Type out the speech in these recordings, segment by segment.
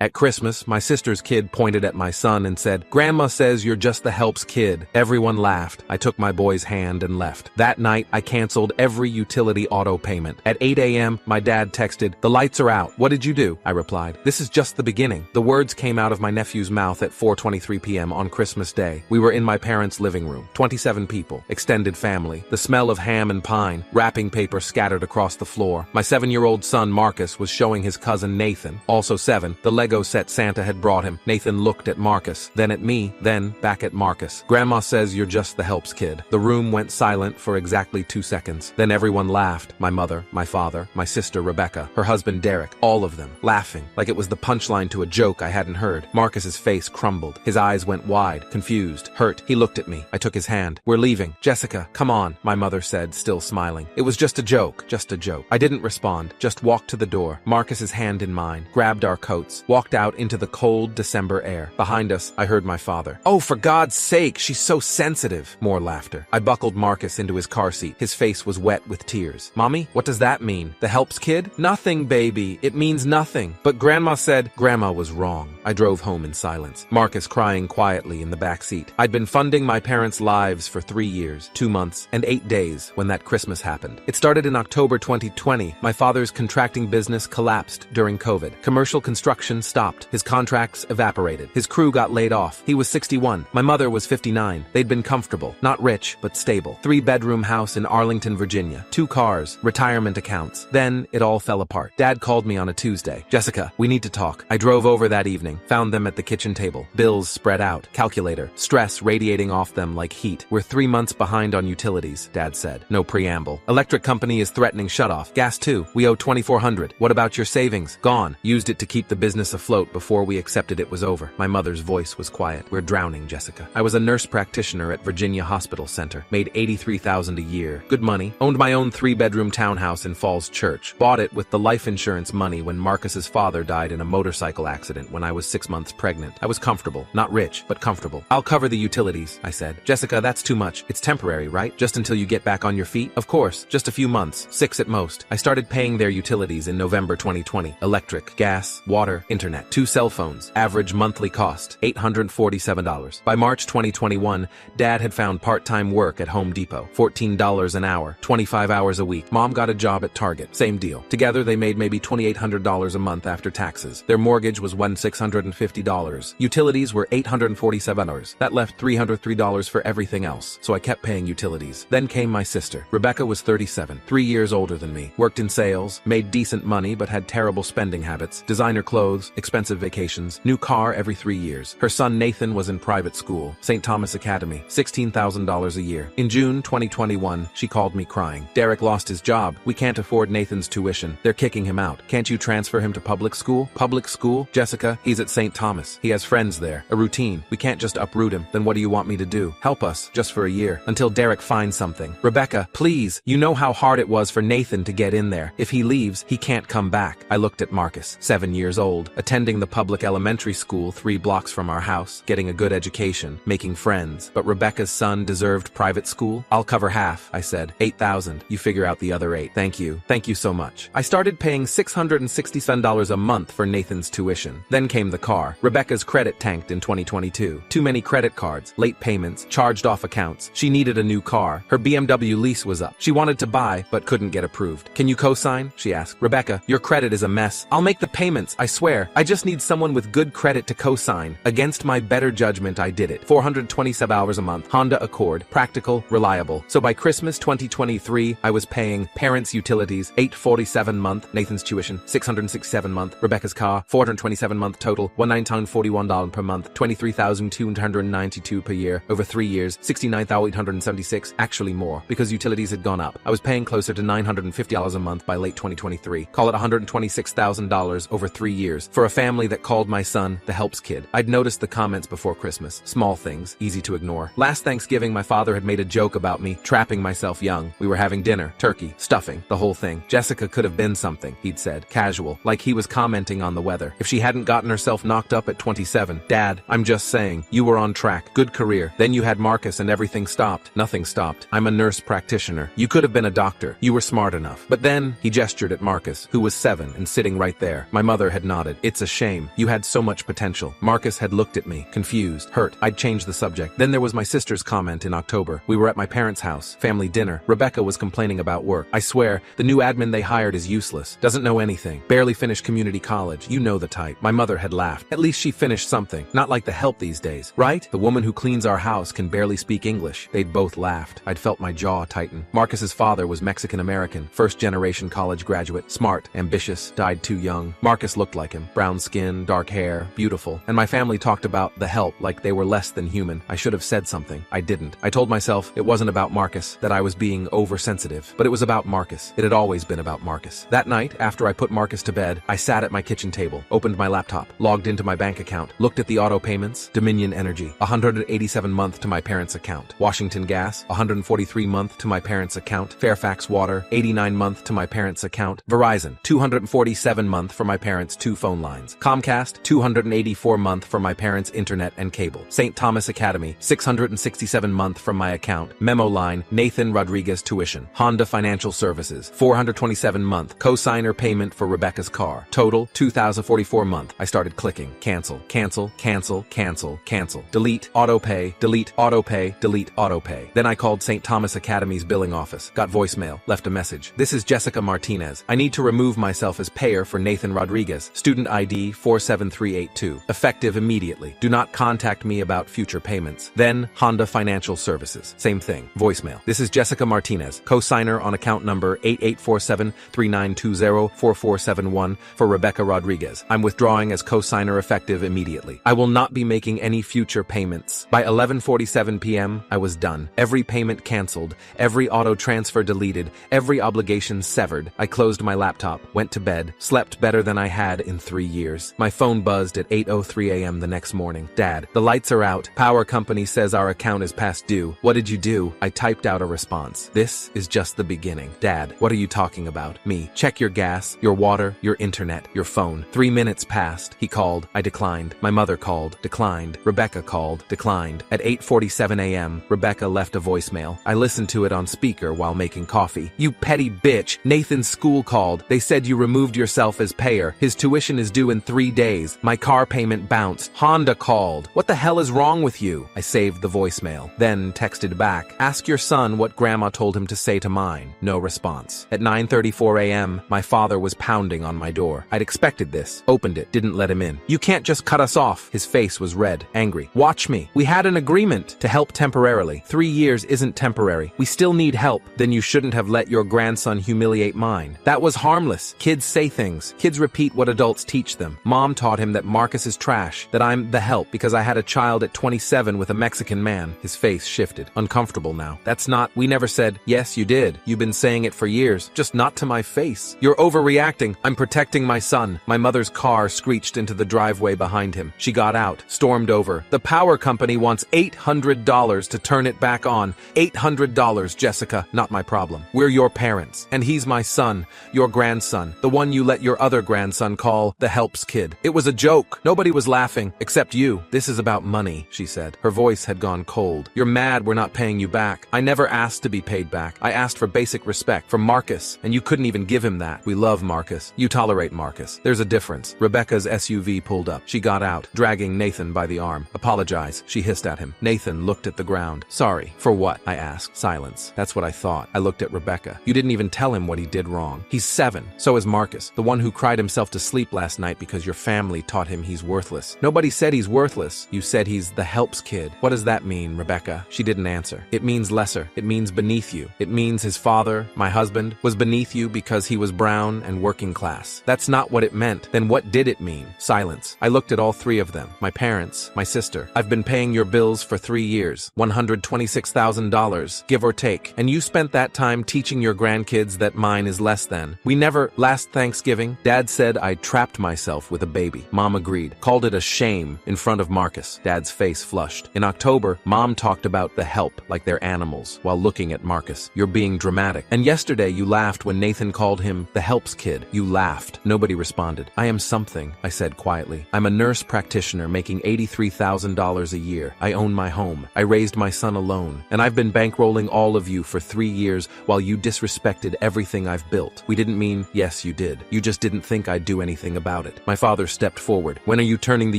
At Christmas, my sister's kid pointed at my son and said, "Grandma says you're just the helps kid." Everyone laughed. I took my boy's hand and left. That night, I canceled every utility auto payment. At 8 a.m., my dad texted, "The lights are out. What did you do?" I replied, "This is just the beginning." The words came out of my nephew's mouth at 4:23 p.m. on Christmas Day. We were in my parents' living room. 27 people, extended family, the smell of ham and pine, wrapping paper scattered across the floor. My 7-year-old son Marcus was showing his cousin Nathan, also 7, the Lego set Santa had brought him. Nathan looked at Marcus, then at me, then back at Marcus. "Grandma says you're just the helps kid." The room went silent for exactly 2 seconds. Then everyone laughed. My mother, my father, my sister Rebecca, her husband Derek, all of them, laughing, like it was the punchline to a joke I hadn't heard. Marcus's face crumbled. His eyes went wide, confused, hurt. He looked at me. I took his hand. "We're leaving. Jessica, come on," my mother said, still smiling. "It was just a joke, just a joke." I didn't respond, just walked to the door, Marcus's hand in mine, grabbed our coats, walked out into the cold December air. Behind us, I heard my father. "Oh, for God's sake, she's so sensitive." More laughter. I buckled Marcus into his car seat. His face was wet with tears. "Mommy, what does that mean? The helps kid?" "Nothing, baby. It means nothing." "But Grandma said—" Grandma was wrong. I drove home in silence, Marcus crying quietly in the back seat. I'd been funding my parents' lives for 3 years, 2 months, and 8 days when that Christmas happened. It started in October 2020. My father's contracting business collapsed during COVID. Commercial construction stopped. His contracts evaporated. His crew got laid off. He was 61. My mother was 59. They'd been comfortable. Not rich, but stable. 3-bedroom house in Arlington, Virginia. 2 cars. Retirement accounts. Then it all fell apart. Dad called me on a Tuesday. "Jessica, we need to talk." I drove over that evening. Found them at the kitchen table. Bills spread out. Calculator. Stress radiating off them like heat. "We're 3 months behind on utilities," Dad said. No preamble. "Electric company is threatening shutoff. Gas too. We owe $2,400. What about your savings?" "Gone. Used it to keep the business afloat before we accepted it was over." My mother's voice was quiet. "We're drowning, Jessica." I was a nurse practitioner at Virginia Hospital Center. Made $83,000 a year. Good money. Owned my own 3-bedroom townhouse in Falls Church. Bought it with the life insurance money when Marcus's father died in a motorcycle accident when I was 6 months pregnant. I was comfortable. Not rich, but comfortable. "I'll cover the utilities," I said. "Jessica, that's too much. It's temporary, right? Just until you get back on your feet?" "Of course. Just a few months. 6 at most." I started paying their utilities in November 2020. Electric, gas, water, internet. 2 cell phones. Average monthly cost, $847. By March 2021, Dad had found part-time work at Home Depot. $14 an hour, 25 hours a week. Mom got a job at Target. Same deal. Together, they made maybe $2,800 a month after taxes. Their mortgage was $1,650. Utilities were $847. That left $303 for everything else, so I kept paying utilities. Then came my sister. Rebecca was 37, 3 years older than me. Worked in sales, made decent money but had terrible spending habits. Designer clothes, expensive vacations, new car every 3 years. Her son Nathan was in private school, St. Thomas Academy, $16,000 a year. In June 2021, she called me crying. "Derek lost his job. We can't afford Nathan's tuition. They're kicking him out. Can't you transfer him to public school?" "Public school? Jessica, he's at St. Thomas. He has friends there. A routine. We can't just uproot him. Then what do you want me to do? Help us, just for a year, until Derek finds something." "Rebecca, please. You know how hard it was for Nathan to get in there. If he leaves, he can't come back." I looked at Marcus, 7 years old, attending the public elementary school 3 blocks from our house, getting a good education, making friends. But Rebecca's son deserved private school? "I'll cover half," I said. $8,000. You figure out the other 8. "Thank you. Thank you so much." I started paying $667 a month for Nathan's tuition. Then came the car. Rebecca's credit tanked in 2022. Too many credit cards, late payments, charged off accounts. She needed a new car. Her BMW lease was up. She wanted to buy, but couldn't get approved. "Can you co-sign?" she asked. "Rebecca, your credit is a mess. I'll make the payments, I swear. I just need someone with good credit to co-sign." Against my better judgment, I did it. $427 a month. Honda Accord. Practical, reliable. So by Christmas 2023, I was paying parents' utilities, $847 month. Nathan's tuition, $667 month. Rebecca's car, $427 month total. $1,941 per month. $23,292 per year. Over 3 years, $69,876. Actually more, because utilities had gone up. I was paying closer to $950 a month by late 2023. Call it $126,000 over 3 years. For a family that called my son the helps kid. I'd noticed the comments before Christmas. Small things, easy to ignore. Last Thanksgiving, my father had made a joke about me trapping myself young. We were having dinner, turkey, stuffing, the whole thing. "Jessica could have been something," he'd said, casual, like he was commenting on the weather. "If she hadn't gotten herself knocked up at 27. Dad, I'm just saying, you were on track. Good career. Then you had Marcus and everything stopped." "Nothing stopped. I'm a nurse practitioner. You could have been a doctor. You were smart enough." But then, he gestured at Marcus, who was 7 and sitting right there. My mother had nodded. "It's It's a shame. You had so much potential. Marcus had looked at me, confused, hurt. I'd changed the subject. Then there was my sister's comment in October. We were at my parents' house, family dinner. Rebecca was complaining about work. I swear, the new admin they hired is useless. Doesn't know anything. Barely finished community college. You know the type. My mother had laughed. At least she finished something. Not like the help these days, right? The woman who cleans our house can barely speak English. They'd both laughed. I'd felt my jaw tighten. Marcus's father was Mexican-American, first-generation college graduate, smart, ambitious, died too young. Marcus looked like him. Brown skin, dark hair, beautiful. And my family talked about the help like they were less than human. I should have said something. I didn't. I told myself it wasn't about Marcus, that I was being oversensitive. But it was about Marcus. It had always been about Marcus. That night, after I put Marcus to bed, I sat at my kitchen table, opened my laptop, logged into my bank account, looked at the auto payments. Dominion Energy, $187 month to my parents' account. Washington Gas, $143 month to my parents' account. Fairfax Water, $89 month to my parents' account. Verizon, $247 month for my parents' 2 phone lines. Comcast, $284 month for my parents' internet and cable. St. Thomas Academy, $667 month from my account. Memo line, Nathan Rodriguez tuition. Honda Financial Services, $427 month. Cosigner payment for Rebecca's car. Total, $2,044 month. I started clicking. Cancel, cancel, cancel, cancel, cancel. Delete, auto pay, delete, auto pay, delete, auto pay. Then I called St. Thomas Academy's billing office. Got voicemail, left a message. This is Jessica Martinez. I need to remove myself as payer for Nathan Rodriguez. Student ID 47382. Effective immediately. Do not contact me about future payments. Then Honda Financial Services. Same thing. Voicemail. This is Jessica Martinez, co-signer on account number 884739204471 for Rebecca Rodriguez. I'm withdrawing as co-signer effective immediately. I will not be making any future payments. By 11:47 p.m., I was done. Every payment canceled, every auto transfer deleted, every obligation severed. I closed my laptop, went to bed, slept better than I had in 3 years. My phone buzzed at 8:03 a.m. the next morning. Dad, the lights are out. Power company says our account is past due. What did you do? I typed out a response. This is just the beginning. Dad, what are you talking about? Me. Check your gas, your water, your internet, your phone. 3 minutes passed. He called. I declined. My mother called. Declined. Rebecca called. Declined. At 8:47 a.m., Rebecca left a voicemail. I listened to it on speaker while making coffee. You petty bitch. Nathan's school called. They said you removed yourself as payer. His tuition is due in 3 days. My car payment bounced. Honda called. What the hell is wrong with you? I saved the voicemail. Then texted back. Ask your son what grandma told him to say to mine. No response. At 9:34 a.m., my father was pounding on my door. I'd expected this. Opened it. Didn't let him in. You can't just cut us off. His face was red, angry. Watch me. We had an agreement to help temporarily. 3 years isn't temporary. We still need help. Then you shouldn't have let your grandson humiliate mine. That was harmless. Kids say things. Kids repeat what adults teach them. Mom taught him that Marcus is trash, that I'm the help because I had a child at 27 with a Mexican man. His face shifted. Uncomfortable now. That's not, we never said, yes, you did. You've been saying it for years, just not to my face. You're overreacting. I'm protecting my son. My mother's car screeched into the driveway behind him. She got out, stormed over. The power company wants $800 to turn it back on. $800, Jessica, not my problem. We're your parents, and he's my son, your grandson, the one you let your other grandson call the helps kid. It was a joke. Nobody was laughing, except you. This is about money, she said. Her voice had gone cold. You're mad we're not paying you back. I never asked to be paid back. I asked for basic respect from Marcus, and you couldn't even give him that. We love Marcus. You tolerate Marcus. There's a difference. Rebecca's SUV pulled up. She got out, dragging Nathan by the arm. Apologize, she hissed at him. Nathan looked at the ground. Sorry. For what? I asked. Silence. That's what I thought. I looked at Rebecca. You didn't even tell him what he did wrong. He's 7. So is Marcus, the one who cried himself to sleep last night because your family taught him he's worthless. Nobody said he's worthless. You said he's the helps kid. What does that mean, Rebecca? She didn't answer. It means lesser. It means beneath you. It means his father, my husband, was beneath you because he was brown and working class. That's not what it meant. Then what did it mean? Silence. I looked at all 3 of them. My parents, my sister. I've been paying your bills for 3 years. $126,000, give or take. And you spent that time teaching your grandkids that mine is less than. We never, last Thanksgiving, Dad said I trapped myself with a baby. Mom agreed. Called it a shame in front of Marcus. Dad's face flushed. In October, Mom talked about the help like they're animals while looking at Marcus. You're being dramatic. And yesterday you laughed when Nathan called him the helps kid. You laughed. Nobody responded. I am something, I said quietly. I'm a nurse practitioner making $83,000 a year. I own my home. I raised my son alone. And I've been bankrolling all of you for 3 years while you disrespected everything I've built. We didn't mean, yes, you did. You just didn't think I'd do anything about it. about it. My father stepped forward. When are you turning the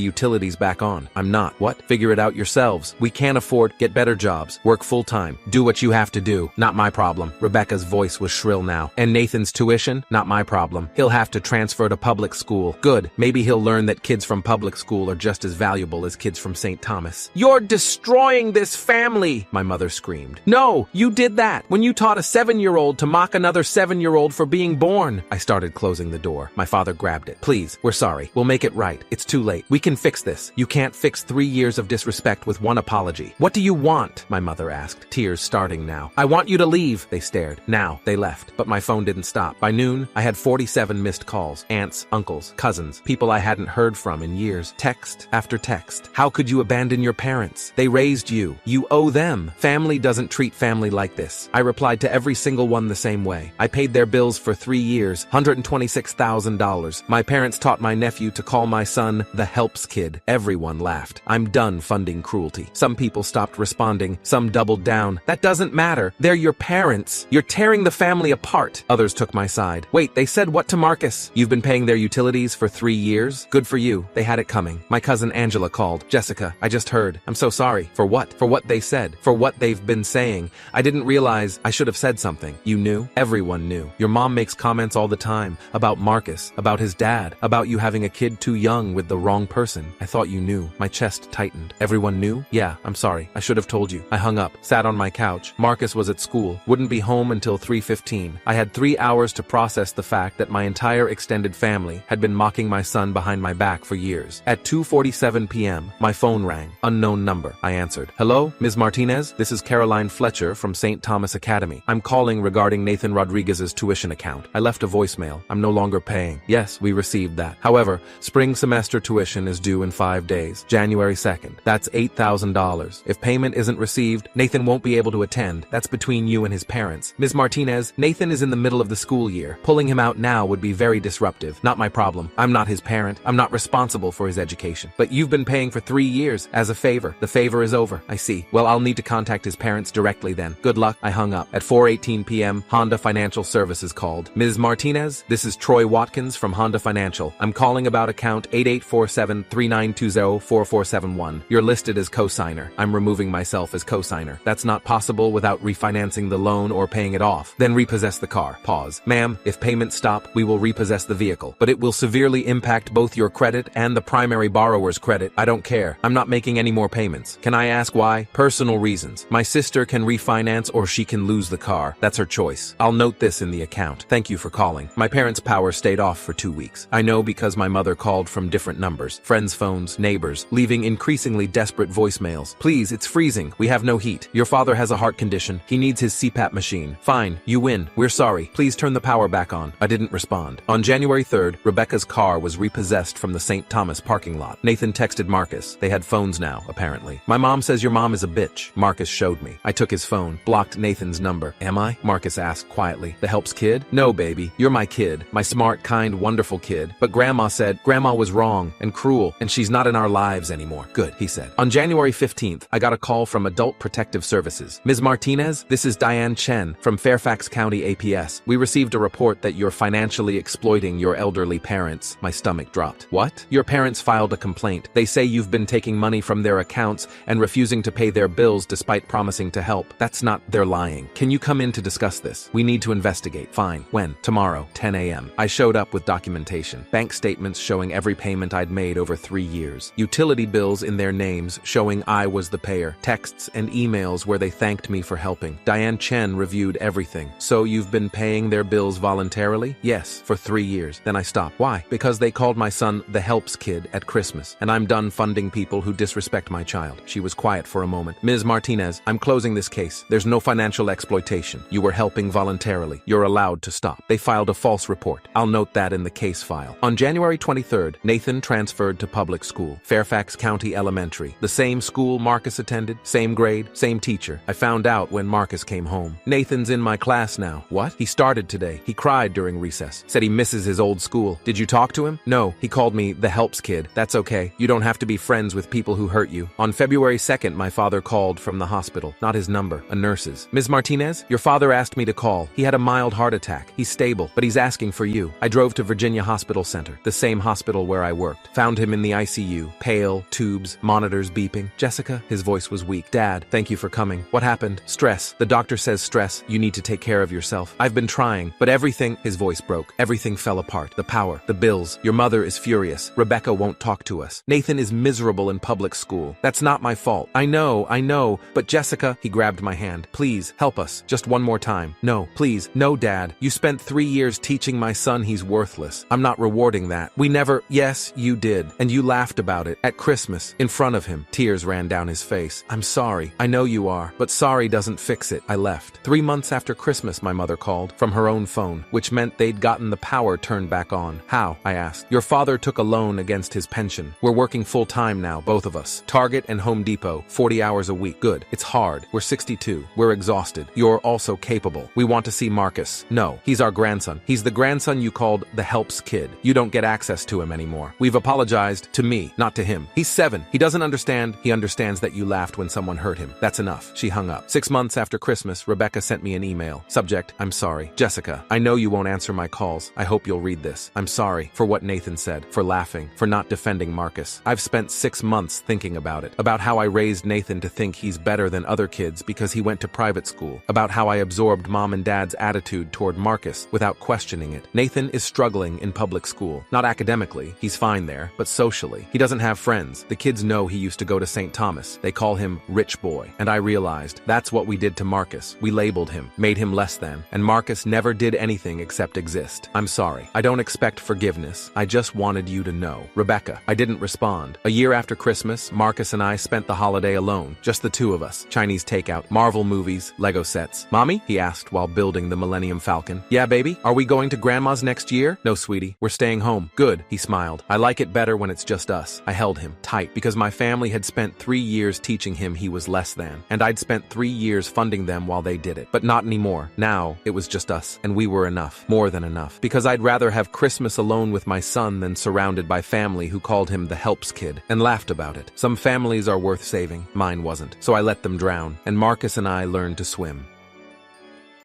utilities back on? I'm not. What? Figure it out yourselves. We can't afford. Get better jobs. Work full-time. Do what you have to do. Not my problem. Rebecca's voice was shrill now. And Nathan's tuition? Not my problem. He'll have to transfer to public school. Good. Maybe he'll learn that kids from public school are just as valuable as kids from St. Thomas. You're destroying this family, my mother screamed. No, you did that when you taught a 7-year-old to mock another 7-year-old for being born. I started closing the door. My father grabbed it. Please, we're sorry. We'll make it right. It's too late. We can fix this. You can't fix 3 years of disrespect with one apology. What do you want? My mother asked, tears starting now. I want you to leave. They stared. Now, they left. But my phone didn't stop. By noon, I had 47 missed calls. Aunts, uncles, cousins, people I hadn't heard from in years. Text after text. How could you abandon your parents? They raised you. You owe them. Family doesn't treat family like this. I replied to every single one the same way. I paid their bills for 3 years, $126,000. My parents taught my nephew to call my son the helps kid. Everyone laughed. I'm done funding cruelty. Some people stopped responding. Some doubled down. That doesn't matter. They're your parents. You're tearing the family apart. Others took my side. Wait, they said what to Marcus? You've been paying their utilities for 3 years? Good for you. They had it coming. My cousin Angela called. Jessica, I just heard. I'm so sorry. For what? For what they said. For what they've been saying. I didn't realize I should have said something. You knew? Everyone knew. Your mom makes comments all the time about Marcus, about his dad, about you having a kid too young with the wrong person. I thought you knew. My chest tightened. Everyone knew? Yeah, I'm sorry. I should have told you. I hung up, sat on my couch. Marcus was at school, wouldn't be home until 3:15. I had 3 hours to process the fact that my entire extended family had been mocking my son behind my back for years. At 2:47 p.m., my phone rang. Unknown number. I answered. Hello, Ms. Martinez? This is Caroline Fletcher from St. Thomas Academy. I'm calling regarding Nathan Rodriguez's tuition account. I left a voicemail. I'm no longer paying. Yes, we received that. However, spring semester tuition is due in 5 days, January 2nd. That's $8,000. If payment isn't received, Nathan won't be able to attend. That's between you and his parents. Ms. Martinez, Nathan is in the middle of the school year. Pulling him out now would be very disruptive. Not my problem. I'm not his parent. I'm not responsible for his education. But you've been paying for 3 years as a favor. The favor is over. I see. Well, I'll need to contact his parents directly then. Good luck. I hung up. At 4:18 p.m., Honda Financial Services called. Ms. Martinez, this is Troy Watkins from Honda Financial. I'm calling about account 8847-3920-4471. You're listed as cosigner. I'm removing myself as cosigner. That's not possible without refinancing the loan or paying it off. Then repossess the car. Pause. Ma'am, if payments stop, we will repossess the vehicle. But it will severely impact both your credit and the primary borrower's credit. I don't care. I'm not making any more payments. Can I ask why? Personal reasons. My sister can refinance or she can lose the car. That's her choice. I'll note this in the account. Thank you for calling. My parents' power stayed off for 2 weeks. I know because my mother called from different numbers, friends' phones, neighbors, leaving increasingly desperate voicemails. Please, it's freezing. We have no heat. Your father has a heart condition. He needs his CPAP machine. Fine, you win. We're sorry. Please turn the power back on. I didn't respond. On January 3rd, Rebecca's car was repossessed from the St. Thomas parking lot. Nathan texted Marcus. They had phones now, apparently. My mom says your mom is a bitch. Marcus showed me. I took his phone, blocked Nathan's number. Am I? Marcus asked quietly. The helps kid? No, baby. You're my kid. My smart, kind, wonderful kid. But Grandma said Grandma was wrong and cruel, and she's not in our lives anymore. Good, he said. On January 15th, I got a call from Adult Protective Services. Ms. Martinez, this is Diane Chen from Fairfax County APS. We received a report that you're financially exploiting your elderly parents. My stomach dropped. What? Your parents filed a complaint. They say you've been taking money from their accounts and refusing to pay their bills despite promising to help. That's not, they're lying. Can you come in to discuss this? We need to investigate. Fine. When? Tomorrow, 10 a.m. I showed up with documentation. Bank statements showing every payment I'd made over 3 years. Utility bills in their names showing I was the payer. Texts and emails where they thanked me for helping. Diane Chen reviewed everything. So you've been paying their bills voluntarily? Yes, for 3 years. Then I stopped. Why? Because they called my son the helps kid at Christmas, and I'm done funding people who disrespect my child. She was quiet for a moment. Ms. Martinez, I'm closing this case. There's no financial exploitation. You were helping voluntarily. You're allowed to stop. They filed a false report. I'll note that in the case file. On January 23rd, Nathan transferred to public school, Fairfax County Elementary. The same school Marcus attended, same grade, same teacher. I found out when Marcus came home. Nathan's in my class now. What? He started today. He cried during recess. Said he misses his old school. Did you talk to him? No. He called me the helps kid. That's okay. You don't have to be friends with people who hurt you. On February 2nd, my father called from the hospital. Not his number, a nurse's. Ms. Martinez, your father asked me to call. He had a mild heart attack. He's stable, but he's asking for you. I drove to Virginia Hospital center, the same hospital where I worked. Found him in the ICU, pale, tubes, monitors beeping. Jessica, his voice was weak. Dad, thank you for coming. What happened? Stress. The doctor says stress. You need to take care of yourself. I've been trying, but everything, his voice broke. Everything fell apart. The power, the bills. Your mother is furious. Rebecca won't talk to us. Nathan is miserable in public school. That's not my fault. I know, but Jessica, he grabbed my hand. Please, help us. Just one more time. No, please. No, Dad. You spent 3 years teaching my son he's worthless. I'm not rewarding that. We never— Yes, you did. And you laughed about it. At Christmas. In front of him. Tears ran down his face. I'm sorry. I know you are. But sorry doesn't fix it. I left. 3 months after Christmas, my mother called. From her own phone. Which meant they'd gotten the power turned back on. How? I asked. Your father took a loan against his pension. We're working full-time now, both of us. Target and Home Depot. 40 hours a week. Good. It's hard. We're 62. We're exhausted. You're also capable. We want to see Marcus. No. He's our grandson. He's the grandson you called the helps kid. You don't get access to him anymore. We've apologized to me, not to him. He's 7. He doesn't understand. He understands that you laughed when someone hurt him. That's enough. She hung up. 6 months after Christmas, Rebecca sent me an email. Subject, I'm sorry. Jessica, I know you won't answer my calls. I hope you'll read this. I'm sorry for what Nathan said, for laughing, for not defending Marcus. I've spent 6 months thinking about it, about how I raised Nathan to think he's better than other kids because he went to private school, about how I absorbed Mom and Dad's attitude toward Marcus without questioning it. Nathan is struggling in public school. Not academically, he's fine there, but socially. He doesn't have friends. The kids know he used to go to St. Thomas. They call him Rich Boy. And I realized that's what we did to Marcus. We labeled him, made him less than, and Marcus never did anything except exist. I'm sorry. I don't expect forgiveness. I just wanted you to know. Rebecca, I didn't respond. A year after Christmas, Marcus and I spent the holiday alone, just the two of us. Chinese takeout, Marvel movies, Lego sets. Mommy? He asked while building the Millennium Falcon. Yeah, baby? Are we going to Grandma's next year? No, sweetie. We're staying home. Good, he smiled. I like it better when it's just us. I held him tight because my family had spent 3 years teaching him he was less than, and I'd spent 3 years funding them while they did it. But not anymore. Now, it was just us, and we were enough. More than enough. Because I'd rather have Christmas alone with my son than surrounded by family who called him the helps kid and laughed about it. Some families are worth saving. Mine wasn't. So I let them drown, and Marcus and I learned to swim.